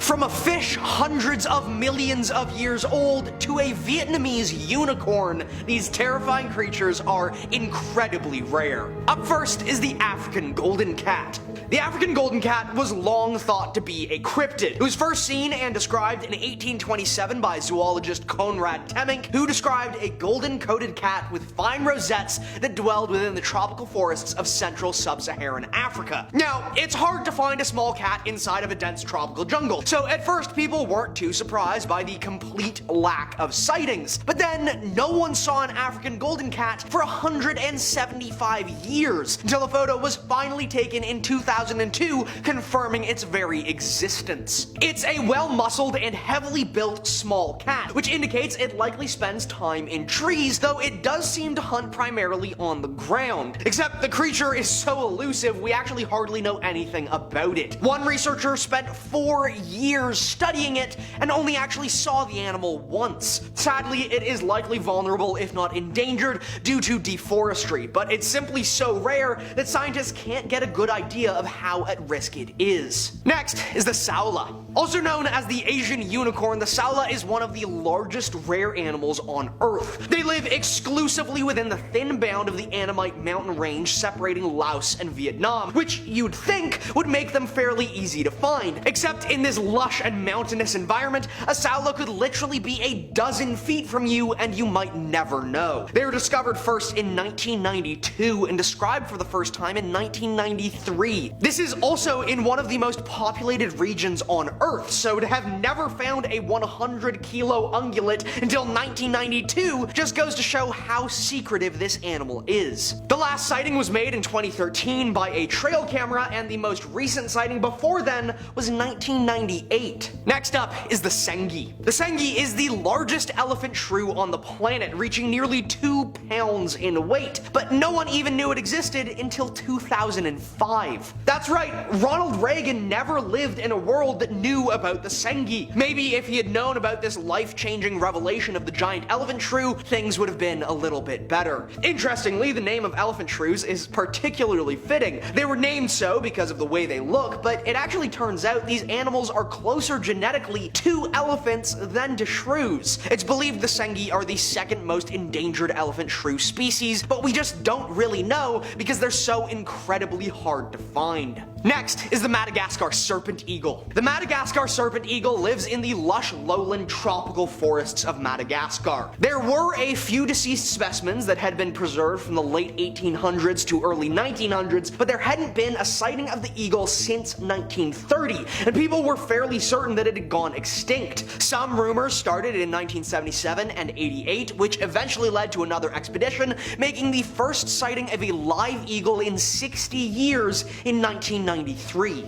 From a fish hundreds of millions of years old to a Vietnamese unicorn, these terrifying creatures are incredibly rare. Up first is the African golden cat. The African golden cat was long thought to be a cryptid. It was first seen and described in 1827 by zoologist Konrad Temminck, who described a golden-coated cat with fine rosettes that dwelled within the tropical forests of central sub-Saharan Africa. Now, it's hard to find a small cat inside of a dense tropical jungle, so at first people weren't too surprised by the complete lack of sightings. But then, no one saw an African golden cat for 175 years, until a photo was finally taken in 2002 confirming its very existence. It's a well-muscled and heavily built small cat, which indicates it likely spends time in trees, though it does seem to hunt primarily on the ground. Except the creature is so elusive, we actually hardly know anything about it. One researcher spent 4 years studying it and only actually saw the animal once. Sadly, it is likely vulnerable, if not endangered, due to deforestry, but it's simply so rare that scientists can't get a good idea of how at risk it is. Next is the Saola. Also known as the Asian unicorn, the Saola is one of the largest rare animals on Earth. They live exclusively within the thin bound of the Annamite mountain range separating Laos and Vietnam, which you'd think would make them fairly easy to find. Except in this lush and mountainous environment, a Saola could literally be a dozen feet from you and you might never know. They were discovered first in 1992 and described for the first time in 1993. This is also in one of the most populated regions on Earth, so to have never found a 100-kilo ungulate until 1992 just goes to show how secretive this animal is. The last sighting was made in 2013 by a trail camera, and the most recent sighting before then was 1998. Next up is the Sengi. The Sengi is the largest elephant shrew on the planet, reaching nearly 2 pounds in weight, but no one even knew it existed until 2005. That's right, Ronald Reagan never lived in a world that knew about the Sengi. Maybe if he had known about this life-changing revelation of the giant elephant shrew, things would have been a little bit better. Interestingly, the name of elephant shrews is particularly fitting. They were named so because of the way they look, but it actually turns out these animals are closer genetically to elephants than to shrews. It's believed the Sengi are the second most endangered elephant shrew species, but we just don't really know because they're so incredibly hard to find. Next is the Madagascar serpent eagle. The Madagascar serpent eagle lives in the lush lowland tropical forests of Madagascar. There were a few deceased specimens that had been preserved from the late 1800s to early 1900s, but there hadn't been a sighting of the eagle since 1930, and people were fairly certain that it had gone extinct. Some rumors started in 1977 and 88, which eventually led to another expedition, making the first sighting of a live eagle in 60 years in 1993.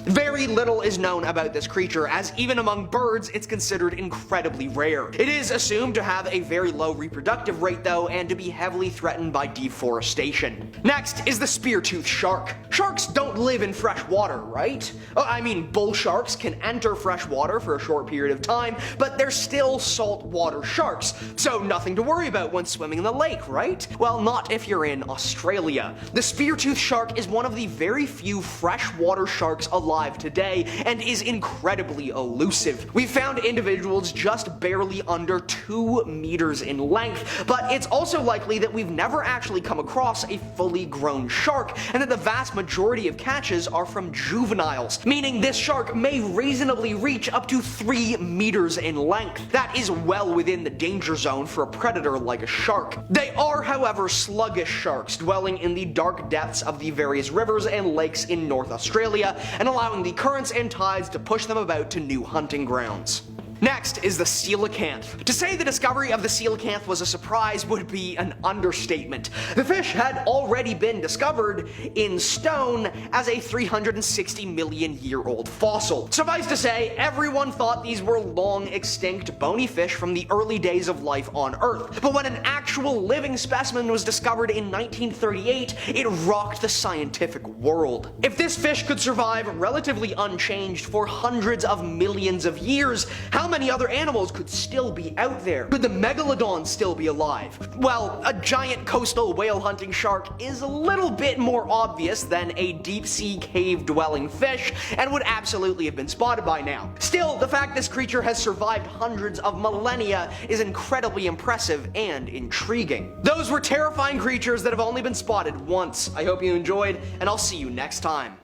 Very little is known about this creature, as even among birds, it's considered incredibly rare. It is assumed to have a very low reproductive rate though, and to be heavily threatened by deforestation. Next is the spear-toothed shark. Sharks don't live in fresh water, right? I mean, bull sharks can enter fresh water for a short period of time, but they're still saltwater sharks, so nothing to worry about when swimming in the lake, right? Well, not if you're in Australia. The spear-toothed shark is one of the very few freshwater sharks alive today and is incredibly elusive. We've found individuals just barely under 2 meters in length, but it's also likely that we've never actually come across a fully grown shark, and that the vast majority of catches are from juveniles, meaning this shark may reasonably reach up to 3 meters in length. That is well within the danger zone for a predator like a shark. They are, however, sluggish sharks, dwelling in the dark depths of the various rivers and lakes in North Australia, and allowing the currents and tides to push them about to new hunting grounds. Next is the coelacanth. To say the discovery of the coelacanth was a surprise would be an understatement. The fish had already been discovered in stone as a 360 million year old fossil. Suffice to say, everyone thought these were long extinct bony fish from the early days of life on Earth. But when an actual living specimen was discovered in 1938, it rocked the scientific world. If this fish could survive relatively unchanged for hundreds of millions of years, how how many other animals could still be out there? Could the megalodon still be alive? Well, a giant coastal whale hunting shark is a little bit more obvious than a deep-sea cave-dwelling fish, and would absolutely have been spotted by now. Still, the fact this creature has survived hundreds of millennia is incredibly impressive and intriguing. Those were terrifying creatures that have only been spotted once. I hope you enjoyed, and I'll see you next time.